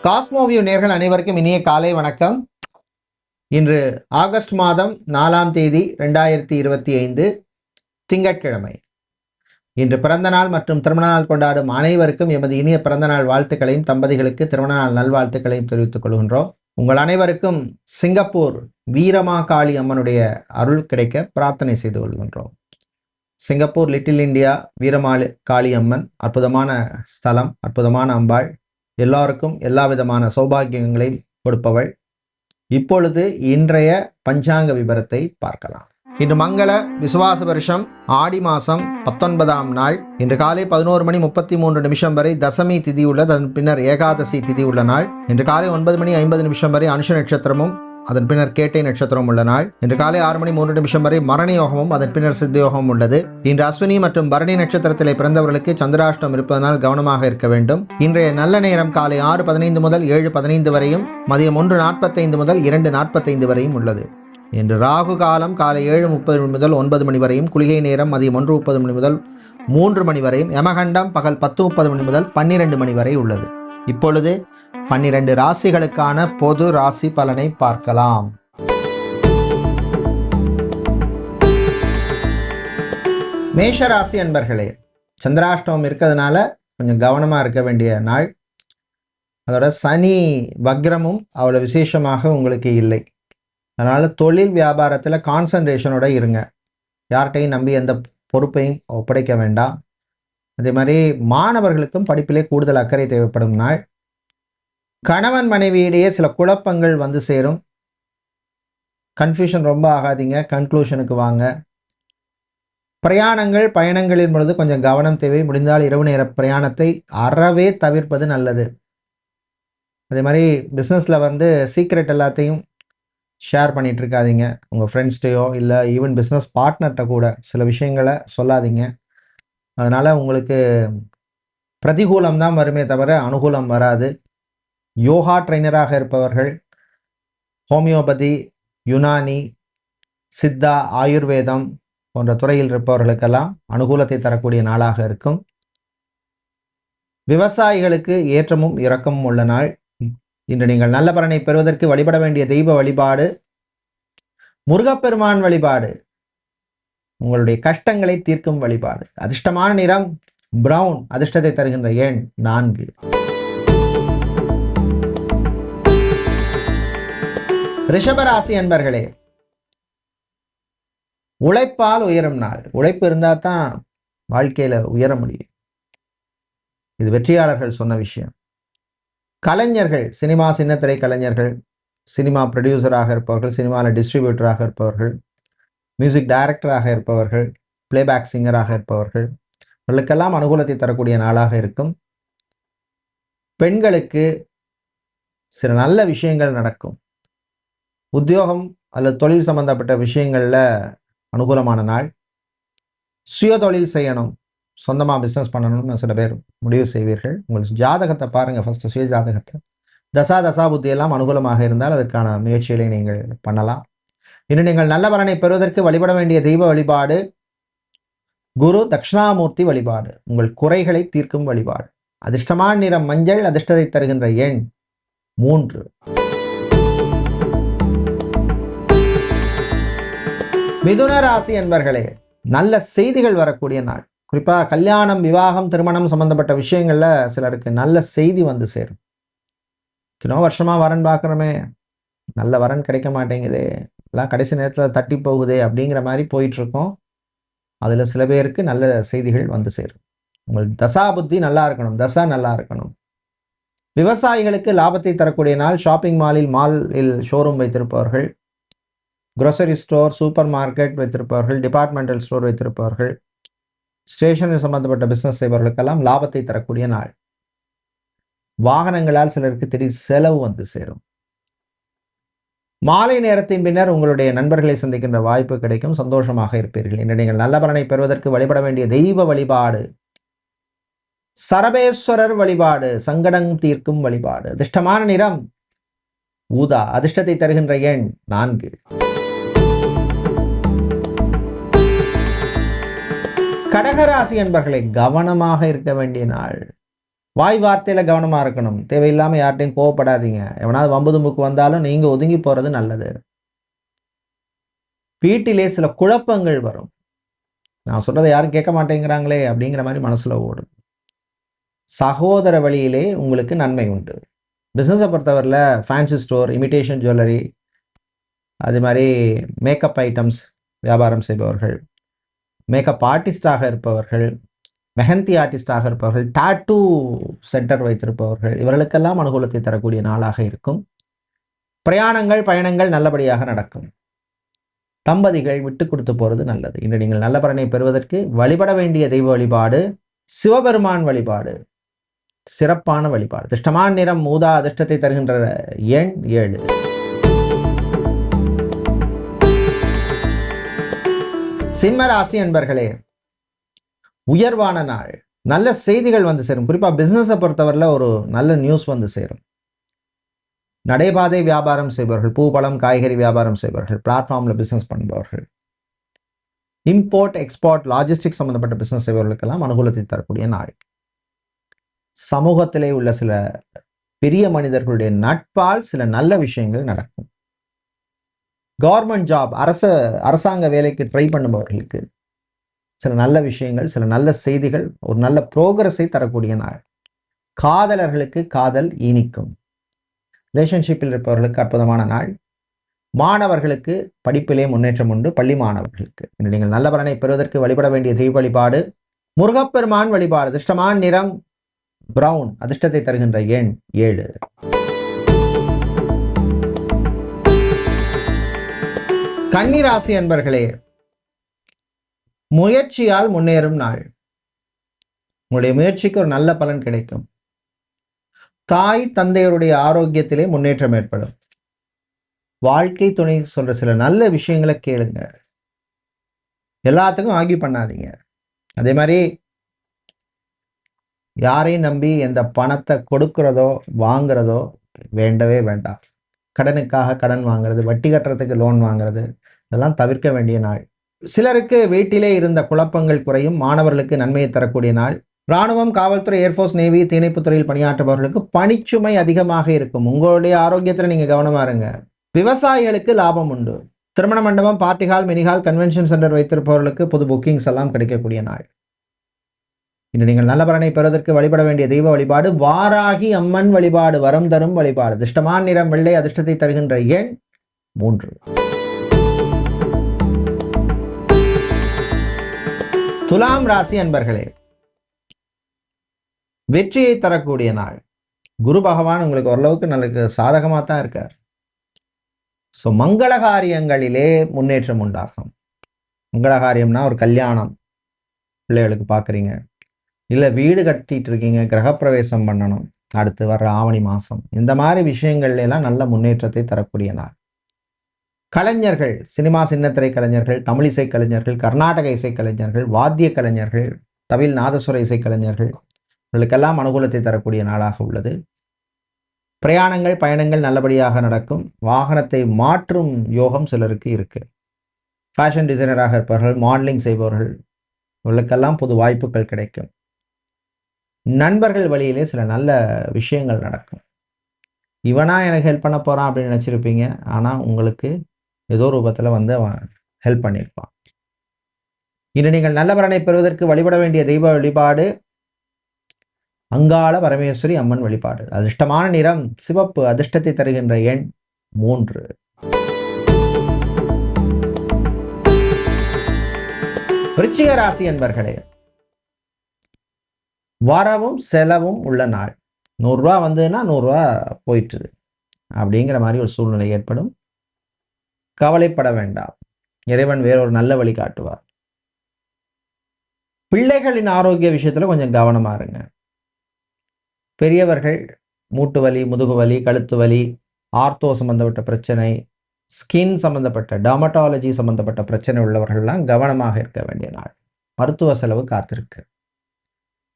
Cosmoview நேர்கள் அனைவருக்கும் இனிய காலை வணக்கம். இன்று ஆகஸ்ட் மாதம் 4ஆம் தேதி 2025 திங்கட்கிழமை. இன்று பிறந்தநாள் மற்றும் திருமண நாள் கொண்டாடும் அனைவருக்கும் எமது இனிய பிறந்தநாள் வாழ்த்துக்களையும் தம்பதிகளுக்கு திருமண நாள் நல்வாழ்த்துக்களையும் தெரிவித்துக் கொள்கின்றோம். உங்கள் அனைவருக்கும் சிங்கப்பூர் வீரமாகாளி அம்மனுடைய அருள் கிடைக்க பிரார்த்தனை செய்து கொள்கின்றோம். சிங்கப்பூர் லிட்டில் இந்தியா வீரமாகாளி அம்மன் அற்புதமான ஸ்தலம், அற்புதமான அம்பாள், எல்லாருக்கும் எல்லா விதமான சௌபாகியங்களையும் கொடுப்பவள். இப்பொழுது இன்றைய பஞ்சாங்க விபரத்தை பார்க்கலாம். இன்று மங்கள விசுவாச வருஷம் ஆடி மாதம் 19ஆம் நாள். இன்று காலை 11:33 வரை தசமி திதி உள்ளது. அதன் பின்னர் ஏகாதசி திதி உள்ள நாள். இன்று காலை 9:50 வரை அனுஷ நட்சத்திரமும் அதன் பின்னர் கேட்டை நட்சத்திரம் உள்ள நாள். இன்று காலை 6:03 வரை மரண யோகமும் அதன் பின்னர் சித்த யோகமும் உள்ளது. இன்று அஸ்வினி மற்றும் பரணி நட்சத்திரத்திலே பிறந்தவர்களுக்கு சந்திராஷ்டம் இருப்பதனால் கவனமாக இருக்க வேண்டும். இன்றைய நல்ல நேரம் காலை 6:15 முதல் 7:15 வரையும், மதியம் 1:45 முதல் 2:45 வரையும் உள்ளது. இன்று ராகு காலம் காலை 7:30 முதல் 9 மணி வரையும், குளிகை நேரம் மதியம் 1:30 முதல் 3 மணி வரையும், யமகண்டம் பகல் 10:30 முதல் 12 மணி வரை உள்ளது. இப்பொழுது 12 ராசிகளுக்கான பொது ராசி பலனை பார்க்கலாம். மேஷ ராசி அன்பர்களே, சந்திராஷ்டமம் இருக்கிறதுனால கொஞ்சம் கவனமாக இருக்க வேண்டிய நாள். அதோட சனி வக்ரமும் அவ்வளோ விசேஷமாக உங்களுக்கு இல்லை. அதனால் தொழில் வியாபாரத்தில் கான்சன்ட்ரேஷனோட இருங்க. யார்கிட்டையும் நம்பி எந்த பொறுப்பையும் ஒப்படைக்க வேண்டாம். அதே மாதிரி மாணவர்களுக்கும் படிப்பிலே கூடுதல் அக்கறை தேவைப்படும் நாள். கணவன் மனைவியிடையே சில குழப்பங்கள் வந்து சேரும். கன்ஃபியூஷன் ரொம்ப ஆகாதீங்க, கன்க்ளூஷனுக்கு வாங்க. பிரயாணங்கள் பயணங்களின் பொழுது கொஞ்சம் கவனம் தேவை. முடிந்தால் இரவு நேர பிரயாணத்தை அறவே தவிர்ப்பது நல்லது. அதே மாதிரி பிஸ்னஸில் சீக்ரெட் எல்லாத்தையும் ஷேர் பண்ணிகிட்டு இருக்காதீங்க. உங்கள் ஃப்ரெண்ட்ஸ்டையோ இல்லை ஈவன் பிஸ்னஸ் பார்ட்னர்கிட்ட கூட சில விஷயங்களை சொல்லாதீங்க. அதனால் உங்களுக்கு பிரதிகூலம் தான் வருமே தவிர அனுகூலம் வராது. யோகா ட்ரைனராக இருப்பவர்கள், ஹோமியோபதி, யுனானி, சித்தா, ஆயுர்வேதம் போன்ற துறையில் இருப்பவர்களுக்கெல்லாம் அனுகூலத்தை தரக்கூடிய நாளாக இருக்கும். விவசாயிகளுக்கு ஏற்றமும் இறக்கமும் உள்ள நாள். இன்று நீங்கள் நல்ல பலனை பெறுவதற்கு வழிபட வேண்டிய தெய்வ வழிபாடு முருகப்பெருமான் வழிபாடு. உங்களுடைய கஷ்டங்களை தீர்க்கும் வழிபாடு. அதிர்ஷ்டமான நிறம் பிரவுன். அதிர்ஷ்டத்தை தருகின்ற எண் 4. ரிஷபராசி அன்பர்களே, உழைப்பால் உயரும் நாள். உழைப்பு இருந்தால் தான் வாழ்க்கையில் உயர முடியும். இது வெற்றியாளர்கள் சொன்ன விஷயம். கலைஞர்கள், சினிமா சின்னத்திரை கலைஞர்கள், சினிமா ப்ரொடியூசராக இருப்பவர்கள், சினிமாவில் டிஸ்ட்ரிபியூட்டராக இருப்பவர்கள், மியூசிக் டைரக்டராக இருப்பவர்கள், பிளேபேக் சிங்கராக இருப்பவர்கள், அவர்களுக்கெல்லாம் அனுகூலத்தை தரக்கூடிய நாளாக இருக்கும். பெண்களுக்கு சில நல்ல விஷயங்கள் நடக்கும். உத்தியோகம் அல்லது தொழில் சம்பந்தப்பட்ட விஷயங்களில் அனுகூலமான நாள். சுய தொழில் செய்யணும், சொந்தமாக பிஸ்னஸ் பண்ணணும்னு சில பேர் முடிவு செய்வீர்கள். உங்கள் ஜாதகத்தை பாருங்கள் ஃபஸ்ட்டு, சுய ஜாதகத்தை. தசா புத்தியெல்லாம் அனுகூலமாக இருந்தால் அதற்கான முயற்சிகளை நீங்கள் பண்ணலாம். இன்று நீங்கள் நல்ல பலனை பெறுவதற்கு வழிபட வேண்டிய தெய்வ வழிபாடு குரு தட்சிணாமூர்த்தி வழிபாடு. உங்கள் குறைகளை தீர்க்கும் வழிபாடு. அதிர்ஷ்டமான நிறம் மஞ்சள். அதிர்ஷ்டத்தை தருகின்ற எண் 3. மிதுன ராசி என்பர்களே, நல்ல செய்திகள் வரக்கூடிய நாள். குறிப்பாக கல்யாணம், விவாகம், திருமணம் சம்பந்தப்பட்ட விஷயங்கள்ல சிலருக்கு நல்ல செய்தி வந்து சேரும். இத்தனை வருஷமா வரன் பார்க்குறோமே, நல்ல வரன் கிடைக்க மாட்டேங்குதே, எல்லாம் கடைசி நேரத்தில் தட்டி போகுதே அப்படிங்கிற மாதிரி போயிட்டு இருக்கோம். அதில் சில பேருக்கு நல்ல செய்திகள் வந்து சேரும். உங்கள் தசா புத்தி நல்லா இருக்கணும், தசா நல்லா இருக்கணும். விவசாயிகளுக்கு லாபத்தை தரக்கூடிய நாள். ஷாப்பிங் மாலில் ஷோரூம் வைத்திருப்பவர்கள், grocery ஸ்டோர், சூப்பர் மார்க்கெட் வைத்திருப்பவர்கள், டிபார்ட்மெண்டல் ஸ்டோர் வைத்திருப்பவர்கள், ஸ்டேஷனரி சம்பந்தப்பட்ட பிஸ்னஸ் செய்பவர்களுக்கெல்லாம் லாபத்தை தரக்கூடிய நாள். வாகனங்களால் சிலருக்கு திடீர் செலவு வந்து சேரும். மாலை நேரத்தின் பின்னர் உங்களுடைய நண்பர்களை சந்திக்கின்ற வாய்ப்பு கிடைக்கும். சந்தோஷமாக இருப்பீர்கள். இன்று நீங்கள் நல்ல பலனை பெறுவதற்கு வழிபட வேண்டிய தெய்வ வழிபாடு சரபேஸ்வரர் வழிபாடு. சங்கடம் தீர்க்கும் வழிபாடு. அதிர்ஷ்டமான நிறம் ஊதா. அதிர்ஷ்டத்தை தருகின்ற எண் 4. கடகராசி என்பர்களை, கவனமாக இருக்க வேண்டிய நாள். வாய் வார்த்தையில் கவனமாக இருக்கணும். தேவையில்லாமல் யார்கிட்டையும் கோவப்படாதீங்க. எவனாவது வம்பு தும்புக்கு வந்தாலும் நீங்கள் ஒதுங்கி போகிறது நல்லது. வீட்டிலே சில குழப்பங்கள் வரும். நான் சொல்கிறத யாரும் கேட்க மாட்டேங்கிறாங்களே அப்படிங்கிற மாதிரி மனசில் ஓடும். சகோதர வழியிலே உங்களுக்கு நன்மை உண்டு. பிஸ்னஸை பொறுத்தவரையில் ஃபேன்சி ஸ்டோர், இமிட்டேஷன் ஜுவல்லரி, அது மாதிரி மேக்கப் ஐட்டம்ஸ் வியாபாரம் செய்பவர்கள், மேக்கப் ஆர்டிஸ்டாக இருப்பவர்கள், மெஹந்தி ஆர்டிஸ்டாக இருப்பவர்கள், டாட்டூ சென்டர் வைத்திருப்பவர்கள், இவர்களுக்கெல்லாம் அனுகூலத்தை தரக்கூடிய நாளாக இருக்கும். பிரயாணங்கள் பயணங்கள் நல்லபடியாக நடக்கும். தம்பதிகள் விட்டு கொடுத்து போகிறது நல்லது. இன்று நீங்கள் நல்ல பலனை பெறுவதற்கு வழிபட வேண்டிய தெய்வ வழிபாடு சிவபெருமான் வழிபாடு, சிறப்பான வழிபாடு. அதிர்ஷ்டமான நிறம் ஊதா, அதிர்ஷ்டத்தை தருகின்ற எண் 7. சிம்ம ராசி அன்பர்களே, உயர்வான நாள். நல்ல செய்திகள் வந்து சேரும். குறிப்பாக பிஸ்னஸை பொறுத்தவரையில் ஒரு நல்ல நியூஸ் வந்து சேரும். நடைபாதை வியாபாரம் செய்பவர்கள், பூ பழம் காய்கறி வியாபாரம் செய்பவர்கள், பிளாட்ஃபார்மில் பிஸ்னஸ் பண்ணுபவர்கள், இம்போர்ட் எக்ஸ்போர்ட் லாஜிஸ்டிக் சம்மந்தப்பட்ட பிஸ்னஸ் செய்பவர்களுக்கெல்லாம் அனுகூலத்தை தரக்கூடிய நாள். சமூகத்திலே உள்ள சில பெரிய மனிதர்களுடைய நட்பால் சில நல்ல விஷயங்கள் நடக்கும். கவர்மெண்ட் ஜாப், அரசாங்க வேலைக்கு ட்ரை பண்ணுபவர்களுக்கு சில நல்ல விஷயங்கள், சில நல்ல செய்திகள், ஒரு நல்ல ப்ரோக்ரஸை தரக்கூடிய நாள். காதலர்களுக்கு காதல் இனிக்கும். ரிலேஷன்ஷிப்பில் இருப்பவர்களுக்கு அற்புதமான நாள். மாணவர்களுக்கு படிப்பிலே முன்னேற்றம் உண்டு. பள்ளி மாணவர்களுக்கு நீங்கள் நல்ல பலனை பெறுவதற்கு வழிபட வேண்டிய தெய்வ வழிபாடு முருகப்பெருமான் வழிபாடு. அதிர்ஷ்டமான நிறம் பிரவுன், அதிர்ஷ்டத்தை தருகின்ற எண் 7. கன்னி ராசி அன்பர்களே, முயற்சியால் முன்னேறும் நாள். உங்களுடைய முயற்சிக்கு ஒரு நல்ல பலன் கிடைக்கும். தாய் தந்தையருடைய ஆரோக்கியத்திலே முன்னேற்றம் ஏற்படும். வாழ்க்கை துணை சொல்ற சில நல்ல விஷயங்களை கேளுங்க. எல்லாத்துக்கும் ஆர்கியூ பண்ணாதீங்க. அதே மாதிரி யாரையும் நம்பி எந்த பணத்தை கொடுக்கிறதோ வாங்குறதோ வேண்டவே வேண்டாம். கடனுக்காக கடன் வாங்குறது, வட்டி கட்டுறதுக்கு லோன் வாங்குறது, இதெல்லாம் தவிர்க்க வேண்டிய நாள். சிலருக்கு வீட்டிலே இருந்த குழப்பங்கள் குறையும். மாணவர்களுக்கு நன்மையை தரக்கூடிய நாள். இராணுவம், காவல்துறை, ஏர்ஃபோர்ஸ், நேவி, தீயணைப்புத்துறையில் பணியாற்றுபவர்களுக்கு பணிச்சுமை அதிகமாக இருக்கும். உங்களுடைய ஆரோக்கியத்தில் நீங்கள் கவனமாக இருங்க. விவசாயிகளுக்கு லாபம் உண்டு. திருமண மண்டபம், party hall, mini hall, convention centre வைத்திருப்பவர்களுக்கு புது புக்கிங்ஸ் எல்லாம் கிடைக்கக்கூடிய நாள். இன்று நீங்கள் நல்ல பலனை பெறுவதற்கு வழிபட வேண்டிய தெய்வ வழிபாடு வாராகி அம்மன் வழிபாடு, வரம் தரும் வழிபாடு. அதிர்ஷ்டமான நிறம் வெள்ளை, அதிர்ஷ்டத்தை தருகின்ற எண் 3. துலாம் ராசி அன்பர்களே, வெற்றியை தரக்கூடிய நாள். குரு பகவான் உங்களுக்கு ஓரளவுக்கு நல்ல சாதகமாக தான் இருக்கார். ஸோ மங்களகாரியங்களிலே முன்னேற்றம் உண்டாகும். மங்களகாரியம்னா ஒரு கல்யாணம் பிள்ளைகளுக்கு பார்க்குறீங்க, இல்லை வீடு கட்டிட்டு இருக்கீங்க, கிரகப்பிரவேசம் பண்ணணும் அடுத்து வர்ற ஆவணி மாதம், இந்த மாதிரி விஷயங்கள்லாம் நல்ல முன்னேற்றத்தை தரக்கூடிய நாள். கலைஞர்கள், சினிமா சின்னத்திரை கலைஞர்கள், தமிழிசை கலைஞர்கள், கர்நாடக இசைக்கலைஞர்கள், வாத்திய கலைஞர்கள், தமிழ் நாதசுர இசைக்கலைஞர்கள், இவர்களுக்கெல்லாம் அனுகூலத்தை தரக்கூடிய நாளாக உள்ளது. பிரயாணங்கள் பயணங்கள் நல்லபடியாக நடக்கும். வாகனத்தை மாற்றும் யோகம் சிலருக்கு இருக்கு. ஃபேஷன் டிசைனராக இருப்பவர்கள், மாடலிங் செய்பவர்கள், இவர்களுக்கெல்லாம் புது வாய்ப்புகள் கிடைக்கும். நண்பர்கள் வழியிலே சில நல்ல விஷயங்கள் நடக்கும். இவனா எனக்கு ஹெல்ப் பண்ண போகிறான் அப்படின்னு நினச்சிருப்பீங்க. ஆனால் உங்களுக்கு ஏதோ ரூபத்தில் வந்து அவன் ஹெல்ப் பண்ணியிருப்பான். இன்று நீங்கள் நல்ல பலனை பெறுவதற்கு வழிபட வேண்டிய தெய்வ வழிபாடு அங்காள பரமேஸ்வரி அம்மன் வழிபாடு. அதிர்ஷ்டமான நிறம் சிவப்பு, அதிர்ஷ்டத்தை தருகின்ற எண் 3. விருச்சிக ராசி என்பர்களே, வரவும் செலவும் உள்ள நாள். 100 ரூபா வந்ததுன்னா 100 ரூபா போயிட்டுது அப்படிங்கிற மாதிரி ஒரு சூழ்நிலை ஏற்படும். கவலைப்பட வேண்டாம், இறைவன் வேறொரு நல்ல வழி காட்டுவார். பிள்ளைகளின் ஆரோக்கிய விஷயத்துல கொஞ்சம் கவனமா இருங்க. பெரியவர்கள் மூட்டு வலி, முதுகு வலி, கழுத்து வலி, ஆர்த்தோ சம்பந்தப்பட்ட பிரச்சனை, ஸ்கின் சம்பந்தப்பட்ட டெர்மட்டாலஜி சம்பந்தப்பட்ட பிரச்சனை உள்ளவர்கள்லாம் கவனமாக இருக்க வேண்டிய நாள். மருத்துவ செலவு காத்திருக்கு.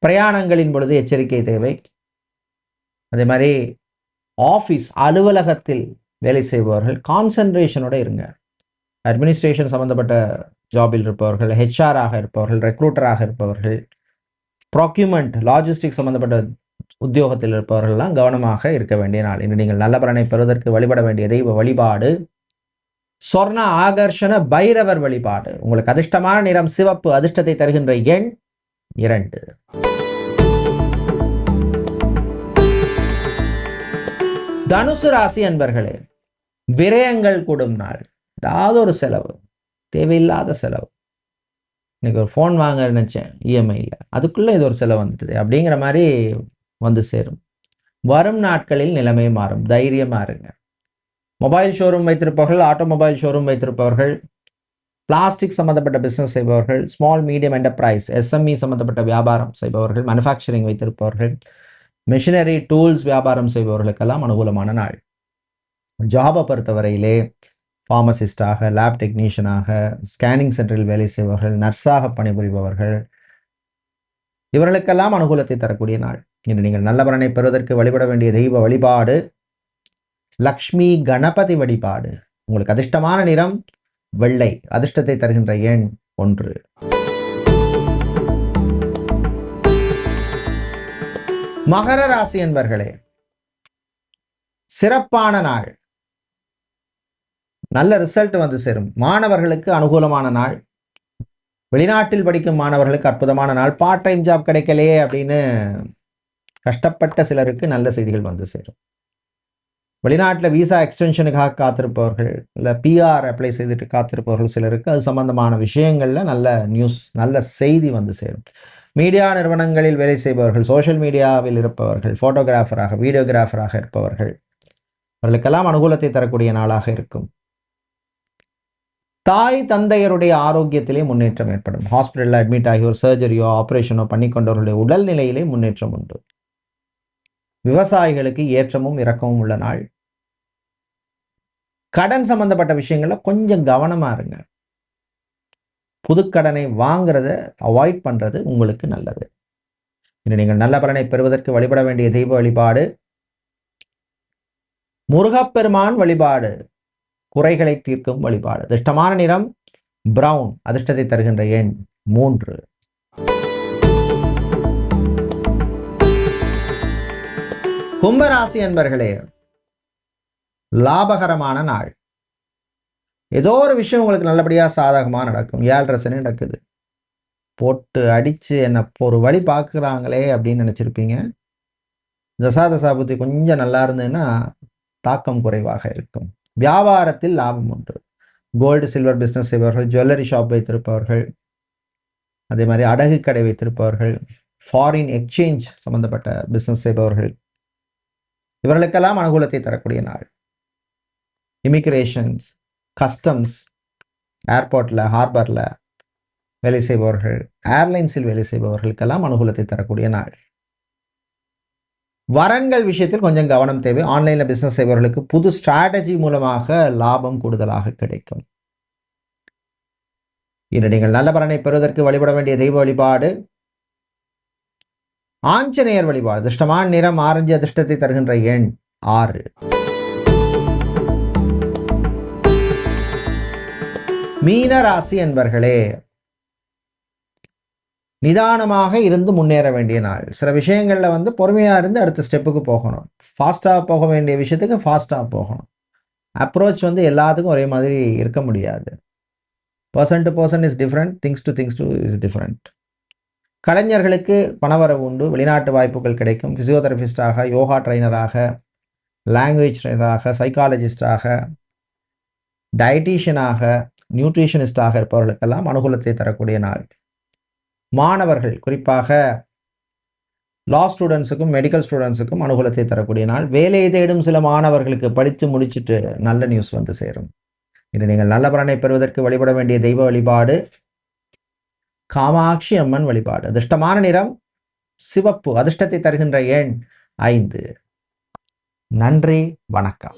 பிரயாணங்களின் பொழுது எச்சரிக்கை தேவை. அதே மாதிரி ஆஃபீஸ் அலுவலகத்தில் வேலை செய்பவர்கள் கான்சன்ட்ரேஷனோட இருங்க. அட்மினிஸ்ட்ரேஷன் சம்பந்தப்பட்ட ஜாபில் இருப்பவர்கள், ஹெச்ஆராக இருப்பவர்கள், ரெக்ரூட்டராக இருப்பவர்கள், ப்ராக்யூமெண்ட் லாஜிஸ்டிக் சம்பந்தப்பட்ட உத்தியோகத்தில் இருப்பவர்கள்லாம் கவனமாக இருக்க வேண்டிய நாள். இன்று நீங்கள் நல்ல பலனை பெறுவதற்கு வழிபட வேண்டிய தெய்வ வழிபாடு சொர்ண ஆகர்ஷண பைரவர் வழிபாடு. உங்களுக்கு அதிர்ஷ்டமான நிறம் சிவப்பு, அதிர்ஷ்டத்தை தருகின்ற எண் 2. தனுசு ராசி அன்பர்களே, விரயங்கள் கூடும் நாள். ஏதாவது ஒரு செலவு, தேவையில்லாத செலவு. இன்னைக்கு ஒரு ஃபோன் வாங்க நினைச்சேன் இஎம்ஐயில், அதுக்குள்ளே இது ஒரு செலவு வந்துட்டுது அப்படிங்கிற மாதிரி வந்து சேரும். வரும் நாட்களில் நிலைமை மாறும், தைரியமாக இருங்க. மொபைல் ஷோரூம் வைத்திருப்பவர்கள், ஆட்டோமொபைல் ஷோரூம் வைத்திருப்பவர்கள், பிளாஸ்டிக் சம்மந்தப்பட்ட பிஸ்னஸ் செய்பவர்கள், ஸ்மால் மீடியம் என்டர்பிரைஸ் எஸ்எம்இ சம்மந்தப்பட்ட வியாபாரம் செய்பவர்கள், மேனுஃபேக்சரிங் வைத்திருப்பவர்கள், மிஷினரி டூல்ஸ் வியாபாரம் செய்பவர்களுக்கெல்லாம் அனுகூலமான நாள். ஜாபை பொறுத்தவரையிலே ஃபார்மசிஸ்டாக, லேப் டெக்னீஷியனாக, ஸ்கேனிங் சென்டரில் வேலை செய்பவர்கள், நர்ஸாக பணிபுரிபவர்கள், இவர்களுக்கெல்லாம் அனுகூலத்தை தரக்கூடிய நாள். இன்று நீங்கள் நல்ல பலனை பெறுவதற்கு வழிபட வேண்டிய தெய்வ வழிபாடு லக்ஷ்மி கணபதி வழிபாடு. உங்களுக்கு அதிர்ஷ்டமான நிறம் வெள்ளை, அதிர்ஷ்டத்தை தருகின்ற எண் 1. மகர ராசி என்பர்களே, சிறப்பான நாள், நல்ல ரிசல்ட் வந்து சேரும். மாணவர்களுக்கு அனுகூலமான நாள். வெளிநாட்டில் படிக்கும் மாணவர்களுக்கு அற்புதமான நாள். பார்ட் டைம் ஜாப் கிடைக்கலையே அப்படின்னு கஷ்டப்பட்ட சிலருக்கு நல்ல செய்திகள் வந்து சேரும். வெளிநாட்டில் விசா எக்ஸ்டென்ஷனுக்காக காத்திருப்பவர்கள், இல்லை பிஆர் அப்ளை செய்துட்டு காத்திருப்பவர்கள் சிலருக்கு அது சம்பந்தமான விஷயங்களில் நல்ல நியூஸ், நல்ல செய்தி வந்து சேரும். மீடியா நிறுவனங்களில் வேலை செய்பவர்கள், சோஷியல் மீடியாவில் இருப்பவர்கள், ஃபோட்டோகிராஃபராக, வீடியோகிராஃபராக இருப்பவர்கள், அவர்களுக்கெல்லாம் அனுகூலத்தை தரக்கூடிய நாளாக இருக்கும். தாய் தந்தையருடைய ஆரோக்கியத்திலே முன்னேற்றம் ஏற்படும். ஹாஸ்பிட்டலில் அட்மிட் ஆகி ஒரு சர்ஜரியோ ஆப்ரேஷனோ பண்ணிக்கொண்டவர்களுடைய உடல்நிலையிலே முன்னேற்றம் உண்டு. விவசாயிகளுக்கு ஏற்றமும் இறக்கமும் உள்ள நாள். கடன் சம்பந்தப்பட்ட விஷயங்கள்ல கொஞ்சம் கவனமா இருங்க. புதுக்கடனை வாங்குறத அவாய்ட் பண்றது உங்களுக்கு நல்லது. இன்று நீங்கள் நல்ல பலனை பெறுவதற்கு வழிபட வேண்டிய தெய்வ வழிபாடு முருகப்பெருமான் வழிபாடு, குறைகளை தீர்க்கும் வழிபாடு. அதிர்ஷ்டமான நிறம் பிரவுன், அதிர்ஷ்டத்தை தருகின்ற எண் 3. கும்பராசி என்பர்களே, லாபகரமான நாள். ஏதோ ஒரு விஷயம் உங்களுக்கு நல்லபடியாக சாதகமாக நடக்கும். 7 சனி நடக்குது, போட்டு அடித்து என்ன ஒரு வழி பார்க்குறாங்களே அப்படின்னு நினச்சிருப்பீங்க. தசாபுத்தி கொஞ்சம் நல்லா இருந்ததுன்னா தாக்கம் குறைவாக இருக்கும். வியாபாரத்தில் லாபம் உண்டு. கோல்டு சில்வர் பிஸ்னஸ் செய்பவர்கள், ஜுவல்லரி ஷாப் வைத்திருப்பவர்கள், அதே மாதிரி அடகு கடை வைத்திருப்பவர்கள், ஃபாரின் எக்ஸ்சேஞ்ச் சம்பந்தப்பட்ட பிஸ்னஸ் செய்பவர்கள், இவர்களுக்கெல்லாம் அனுகூலத்தை தரக்கூடிய நாள். இமிகிரேஷன்ஸ், கஸ்டம்ஸ், ஏர்போர்ட்டில், ஹார்பரில் வேலை செய்பவர்கள், ஏர்லைன்ஸில் வேலை செய்பவர்களுக்கெல்லாம் அனுகூலத்தை தரக்கூடிய நாள். வரன்கள் விஷயத்தில் கொஞ்சம் கவனம் தேவை. ஆன்லைனில் பிஸ்னஸ் செய்பவர்களுக்கு புது ஸ்ட்ராட்டஜி மூலமாக லாபம் கூடுதலாக கிடைக்கும். இன்று நீங்கள் நல்ல பலனை பெறுவதற்கு வழிபட வேண்டிய தெய்வ வழிபாடு ஆஞ்சநேயர் வழிபாடு. அதிர்ஷ்டமான நிறம் ஆரஞ்சு, அதிர்ஷ்டத்தை தருகின்ற எண் 6. மீன ராசி என்பர்களே, நிதானமாக இருந்து முன்னேற வேண்டிய நாள். சில விஷயங்களில் பொறுமையாக இருந்து அடுத்த ஸ்டெப்புக்கு போகணும். ஃபாஸ்ட்டாக போக வேண்டிய விஷயத்துக்கு ஃபாஸ்ட்டாக போகணும். அப்ரோச் எல்லாத்துக்கும் ஒரே மாதிரி இருக்க முடியாது. Person to person is different, things to is different. கலைஞர்களுக்கு பணவரவு உண்டு. வெளிநாட்டு வாய்ப்புகள் கிடைக்கும். ஃபிசியோதெரபிஸ்டாக, யோகா ட்ரைனராக, லாங்குவேஜ் ட்ரைனராக, சைக்காலஜிஸ்டாக, டயட்டீஷியனாக, நியூட்ரிஷனிஸ்டாக இருப்பவர்களுக்கெல்லாம் அனுகூலத்தை தரக்கூடிய நாள். மாணவர்கள், குறிப்பாக லா ஸ்டூடெண்ட்ஸுக்கும் மெடிக்கல் ஸ்டூடெண்ட்ஸுக்கும் அனுகூலத்தை தரக்கூடிய நாள். வேலையை தேடும் சில மாணவர்களுக்கு படித்து முடிச்சுட்டு நல்ல நியூஸ் வந்து சேரும். இன்று நீங்கள் நல்ல பலனை பெறுவதற்கு வழிபட வேண்டிய தெய்வ வழிபாடு காமாட்சி அம்மன் வழிபாடு. அதிர்ஷ்டமான நிறம் சிவப்பு, அதிர்ஷ்டத்தை தருகின்ற எண் 5. நன்றி, வணக்கம்.